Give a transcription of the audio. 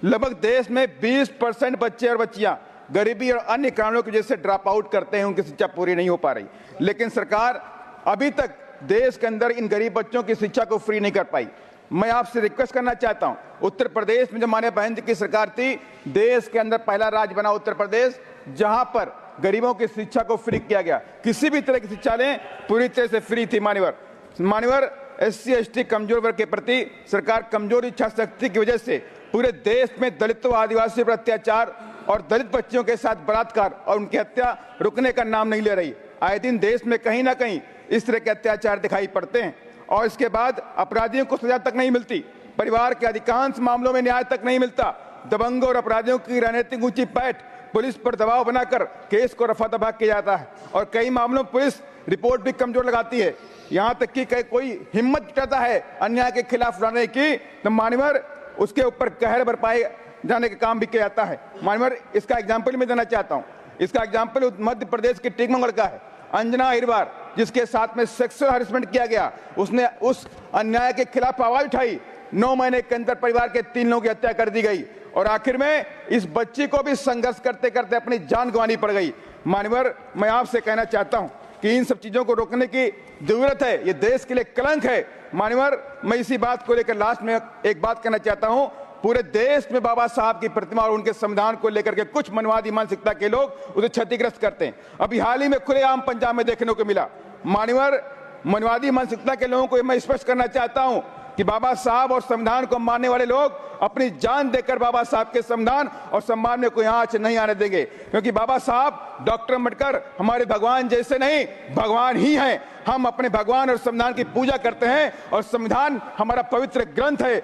लगभग देश में 20% बच्चे और बच्चियां गरीबी और अन्य कारणों की वजह से ड्रॉप आउट करते हैं, उनकी शिक्षा पूरी नहीं हो पा रही। लेकिन सरकार अभी तक देश के अंदर इन गरीब बच्चों की शिक्षा को फ्री नहीं कर पाई। मैं आपसे रिक्वेस्ट करना चाहता हूं, उत्तर प्रदेश में जो माननीय बहन जी की सरकार थी, देश के अंदर पहला राज्य बना उत्तर प्रदेश जहां पर गरीबों की शिक्षा को फ्री किया गया। किसी भी तरह की शिक्षा लें पूरी तरह से फ्री थी। मान्यवर SC ST कमजोर वर्ग के प्रति सरकार कमजोर इच्छा शक्ति की वजह से पूरे देश में दलितों व आदिवासियों पर अत्याचार और दलित बच्चियों के साथ बलात्कार और उनकी हत्या रुकने का नाम नहीं ले रही। आए दिन देश में कहीं ना कहीं इस तरह के अत्याचार दिखाई पड़ते हैं और इसके बाद अपराधियों को सजा तक नहीं मिलती। परिवार के अधिकांश मामलों में न्याय तक नहीं मिलता। दबंगों और अपराधियों की राजनीतिक ऊंची पैठ पुलिस पर दबाव बनाकर केस को रफा दफा किया जाता है और कई मामलों में पुलिस रिपोर्ट भी कमजोर लगाती है। यहां तक कि कोई हिम्मत जुटाता है अन्याय के खिलाफ लड़ने की तो मान्यवर उसके ऊपर कहर बरपाए जाने का काम भी किया जाता है। मान्यवर इसका एग्जाम्पल मैं देना चाहता हूँ। इसका एग्जाम्पल मध्य प्रदेश के टीकमगढ़ का है। अंजना अहिरवार जिसके साथ में सेक्सुअल हरेसमेंट किया गया, उसने उस अन्याय के खिलाफ आवाज उठाई। 9 महीने के अंदर परिवार के 3 लोगों की हत्या कर दी गई और आखिर में इस बच्ची को भी संघर्ष करते करते अपनी जान गंवानी पड़ गई। मान्यवर मैं आपसे कहना चाहता हूं कि इन सब चीजों को रोकने की जरूरत है। ये देश के लिए कलंक है। मान्यवर मैं इसी बात को लेकर लास्ट में एक बात कहना चाहता हूं। पूरे देश में बाबा साहब की प्रतिमा और उनके संविधान को लेकर के कुछ मनवादी मानसिकता के लोग उसे क्षतिग्रस्त करते हैं। अभी हाल ही में खुलेआम पंजाब में देखने को मिला। मान्यवर मनवादी मानसिकता के लोगों को मैं स्पष्ट करना चाहता हूं कि बाबा साहब और संविधान को मानने वाले लोग अपनी जान देकर बाबा साहब के संविधान और सम्मान में कोई आंच नहीं आने देंगे, क्योंकि बाबा साहब डॉक्टर अम्बेडकर हमारे भगवान जैसे नहीं, भगवान ही हैं। हम अपने भगवान और संविधान की पूजा करते हैं और संविधान हमारा पवित्र ग्रंथ है।